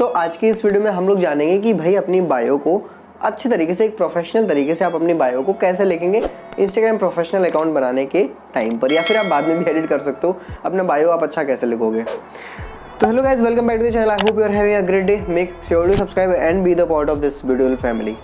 तो आज की इस वीडियो में हम लोग जानेंगे कि भाई अपनी बायो को अच्छे तरीके से, एक प्रोफेशनल तरीके से आप अपनी बायो को कैसे लिखेंगे इंस्टाग्राम प्रोफेशनल अकाउंट बनाने के टाइम पर, या फिर आप बाद में भी एडिट कर सकते हो। अपना बायो आप अच्छा कैसे लिखोगे। तो hello guys, welcome back to the channel. I hope you are having a great day. Make sure to subscribe and be the part of this beautiful family.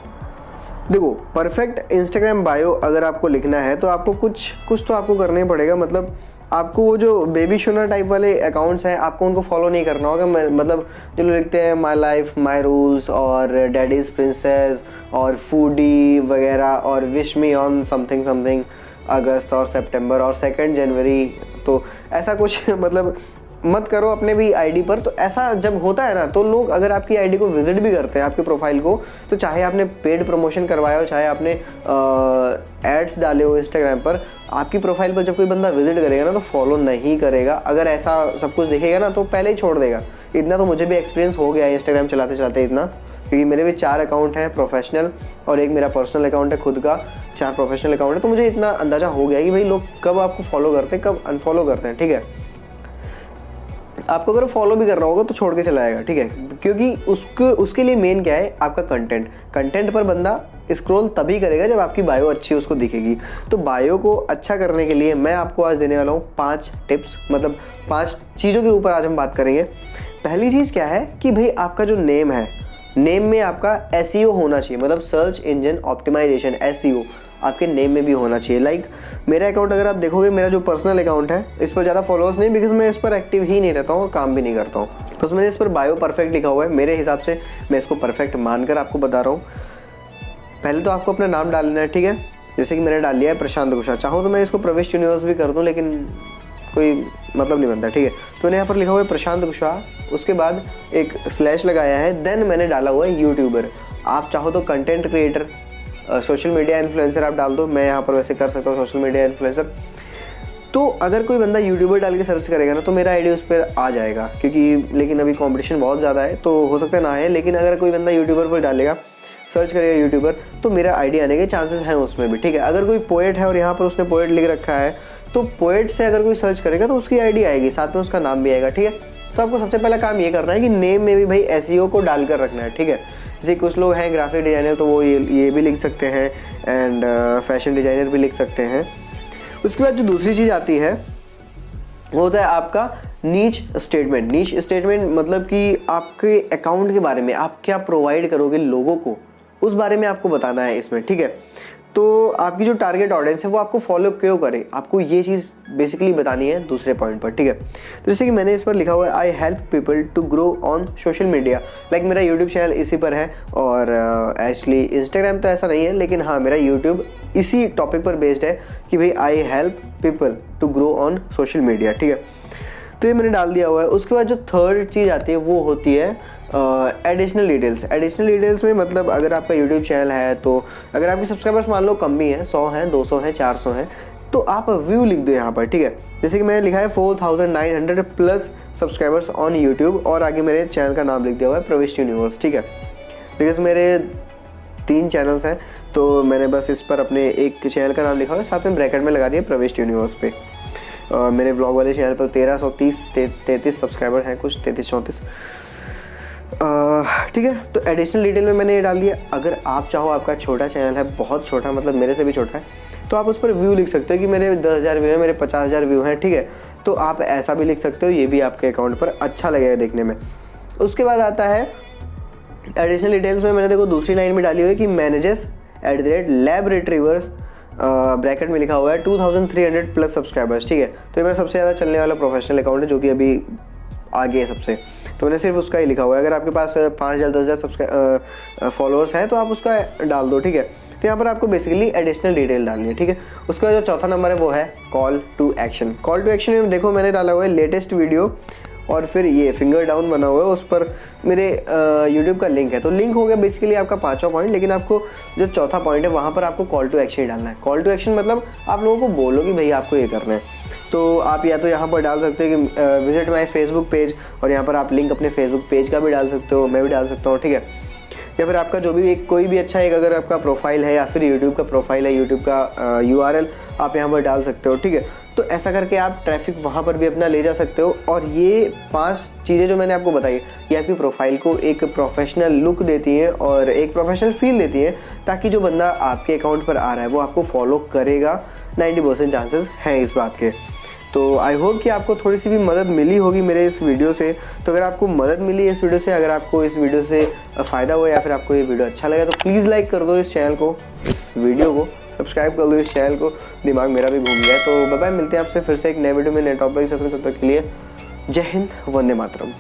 देखो, परफेक्ट इंस्टाग्राम बायो अगर आपको लिखना है तो आपको कुछ तो आपको करना ही पड़ेगा। मतलब आपको वो जो बेबी शूनर टाइप वाले अकाउंट्स हैं आपको उनको फॉलो नहीं करना होगा। मतलब जो लोग लिखते हैं माई लाइफ माई रूल्स और डैडीज प्रिंसेस और फूडी वगैरह और wish me on something something अगस्त और सितंबर और 2 जनवरी, तो ऐसा कुछ मतलब मत करो अपने भी आईडी पर। तो ऐसा जब होता है ना, तो लोग अगर आपकी आईडी को विजिट भी करते हैं, आपके प्रोफाइल को, तो चाहे आपने पेड प्रमोशन करवाया हो, चाहे आपने एड्स डाले हो इंस्टाग्राम पर, आपकी प्रोफाइल पर जब कोई बंदा विजिट करेगा ना तो फॉलो नहीं करेगा। अगर ऐसा सब कुछ देखेगा ना तो पहले ही छोड़ देगा। इतना तो मुझे भी एक्सपीरियंस हो गया है इंस्टाग्राम चलाते चलाते इतना, क्योंकि मेरे भी 4 अकाउंट हैं प्रोफेशनल और एक मेरा पर्सनल अकाउंट है खुद का। 4 प्रोफेशनल अकाउंट है, तो मुझे इतना अंदाज़ा हो गया कि भाई लोग कब आपको फॉलो करते हैं, कब अनफॉलो करते हैं। ठीक है, आपको अगर फॉलो भी करना होगा तो छोड़ के चला जाएगा। ठीक है, क्योंकि उसके लिए मेन क्या है, आपका कंटेंट पर बंदा स्क्रॉल तभी करेगा जब आपकी बायो अच्छी उसको दिखेगी। तो बायो को अच्छा करने के लिए मैं आपको आज देने वाला हूँ 5 टिप्स, मतलब 5 चीज़ों के ऊपर आज हम बात करेंगे। पहली चीज़ क्या है कि भाई आपका जो नेम है, नेम में आपका SEO होना चाहिए, मतलब सर्च इंजन ऑप्टिमाइजेशन, SEO आपके नेम में भी होना चाहिए। लाइक मेरा अकाउंट अगर आप देखोगे, मेरा जो पर्सनल अकाउंट है इस पर ज़्यादा फॉलोअर्स नहीं, बिकॉज मैं इस पर एक्टिव ही नहीं रहता हूँ और काम भी नहीं करता हूँ। बस मैंने इस पर बायो परफेक्ट लिखा हुआ है। मेरे हिसाब से मैं इसको परफेक्ट मानकर आपको बता रहा हूँ। पहले तो आपको अपना नाम डालना है। ठीक है, जैसे कि मैंने डाल लिया है प्रशांत कुशवाहा। चाहूँ तो मैं इसको प्रविष्ट यूनिवर्स भी कर दूँ, लेकिन कोई मतलब नहीं बनता। ठीक है, तो मैंने यहाँ पर लिखा हुआ है प्रशांत कुशवाहा, उसके बाद एक स्लैश लगाया है, देन मैंने डाला हुआ है यूट्यूबर। आप चाहो तो content creator, social media influencer आप डाल दो। मैं यहाँ पर वैसे कर सकता हूँ सोशल मीडिया इन्फ्लुएंसर। तो अगर कोई बंदा यूट्यूबर डाल के सर्च करेगा ना तो मेरा आईडी उस पर आ जाएगा, क्योंकि लेकिन अभी कंपटीशन बहुत ज़्यादा है तो हो सकता है ना है। लेकिन अगर कोई बंदा यूट्यूबर पर डालेगा, सर्च करेगा यूट्यूबर, तो मेरा आईडी आने के चांसेस हैं उसमें भी। ठीक है, अगर कोई पोएट है और यहाँ पर उसने पोएट लिख रखा है, तो पोएट से अगर कोई सर्च करेगा तो उसकी आईडी आएगी, साथ में उसका नाम भी आएगा। ठीक है, तो आपको सबसे पहला काम ये करना है कि नेम में भी भाई SEO को डालकर रखना है। ठीक है, जैसे कुछ लोग हैं ग्राफिक डिज़ाइनर, तो वो ये भी लिख सकते हैं, एंड फैशन डिज़ाइनर भी लिख सकते हैं। उसके बाद जो दूसरी चीज़ आती है वो होता है आपका नीच स्टेटमेंट। नीच स्टेटमेंट मतलब कि आपके अकाउंट के बारे में आप क्या प्रोवाइड करोगे लोगों को, उस बारे में आपको बताना है इसमें। ठीक है, तो आपकी जो टारगेट ऑडियंस है वो आपको फॉलो क्यों करे, आपको ये चीज़ बेसिकली बतानी है दूसरे पॉइंट पर। ठीक है, तो जैसे कि मैंने इस पर लिखा हुआ है I help people to grow on social media. Like मेरा यूट्यूब चैनल इसी पर है, और एक्चुअली इंस्टाग्राम तो ऐसा नहीं है, लेकिन हाँ मेरा यूट्यूब इसी टॉपिक पर बेस्ड है कि भाई I help people to grow on social media. ठीक है, तो ये मैंने डाल दिया हुआ है। उसके बाद जो थर्ड चीज़ आती है वो होती है एडिशनल डिटेल्स। एडिशनल डिटेल्स में मतलब अगर आपका यूट्यूब चैनल है, तो अगर आपके सब्सक्राइबर्स मान लो कम भी हैं, 100 हैं, 200 हैं, 400 हैं, तो आप व्यू लिख दो यहाँ पर। ठीक है, जैसे कि मैंने लिखा है 4900 प्लस सब्सक्राइबर्स ऑन यूट्यूब, और आगे मेरे चैनल का नाम लिख दिया हुआ है प्रविष्ट यूनिवर्स। ठीक है, बिकॉज मेरे 3 चैनल्स हैं, तो मैंने बस इस पर अपने एक चैनल का नाम लिखा हुआ है, साथ में ब्रैकेट में लगा दिया प्रविष्ट यूनिवर्स पे। मेरे व्लॉग वाले चैनल पर 1333 सब्सक्राइबर हैं, कुछ 33-34। ठीक है, तो एडिशनल डिटेल में मैंने ये डाल दिया। अगर आप चाहो, आपका छोटा चैनल है, बहुत छोटा, मतलब मेरे से भी छोटा है, तो आप उस पर व्यू लिख सकते हो कि मेरे 10,000 व्यू हैं, मेरे 50,000 व्यू हैं। ठीक है, तो आप ऐसा भी लिख सकते हो, ये भी आपके अकाउंट पर अच्छा लगेगा देखने में। उसके बाद आता है एडिशनल डिटेल्स में मैंने देखो दूसरी लाइन में डाली हुई है कि मैनेजेस @lab retrievers, ब्रैकेट में लिखा हुआ है 2300 प्लस सब्सक्राइबर्स। ठीक है, तो ये मेरा सबसे ज़्यादा चलने वाला प्रोफेशनल अकाउंट है, जो कि अभी आगे है सबसे, तो मैंने सिर्फ उसका ही लिखा हुआ है। अगर आपके पास 5,000 10,000 फॉलोअर्स हैं तो आप उसका डाल दो। ठीक है, तो यहाँ पर आपको बेसिकली एडिशनल डिटेल डालनी है। ठीक है, उसका जो चौथा नंबर है वो है call to action. Call to action में देखो मैंने डाला हुआ है लेटेस्ट वीडियो, और फिर ये फिंगर डाउन बना हुआ है, उस पर मेरे यूट्यूब का लिंक है। तो लिंक हो गया बेसिकली आपका 5वां पॉइंट, लेकिन आपको जो चौथा पॉइंट है वहाँ पर आपको कॉल टू एक्शन डालना है। कॉल टू एक्शन मतलब आप लोगों को बोलो कि भाई आपको ये करना है। तो आप या तो यहाँ पर डाल सकते हो कि विजिट माई फेसबुक पेज, और यहाँ पर आप लिंक अपने फेसबुक पेज का भी डाल सकते हो, मैं भी डाल सकता हूँ। ठीक है, या फिर आपका जो भी कोई भी अच्छा एक अगर आपका प्रोफाइल है, या फिर यूट्यूब का प्रोफाइल है, यूट्यूब का URL आप यहाँ पर डाल सकते हो। ठीक है, तो ऐसा करके आप ट्रैफिक वहाँ पर भी अपना ले जा सकते हो। और ये 5 चीज़ें जो मैंने आपको बताई ये आपकी प्रोफाइल को एक प्रोफेशनल लुक देती हैं और एक प्रोफेशनल फील देती है, ताकि जो बंदा आपके अकाउंट पर आ रहा है वो आपको फॉलो करेगा। 90% चांसेस हैं इस बात के। तो आई होप कि आपको थोड़ी सी भी मदद मिली होगी मेरे इस वीडियो से। तो अगर आपको मदद मिली है इस वीडियो से, अगर आपको इस वीडियो से फ़ायदा हुआ या फिर आपको ये वीडियो अच्छा लगा, तो प्लीज़ लाइक कर दो इस चैनल को, इस वीडियो को सब्सक्राइब कर दो इस चैनल को। दिमाग मेरा भी घूम गया। तो बाय बाय, मिलते हैं आपसे फिर से एक नए वीडियो में नए टॉपिक से। तब तक के लिए जय हिंद, वंदे मातरम।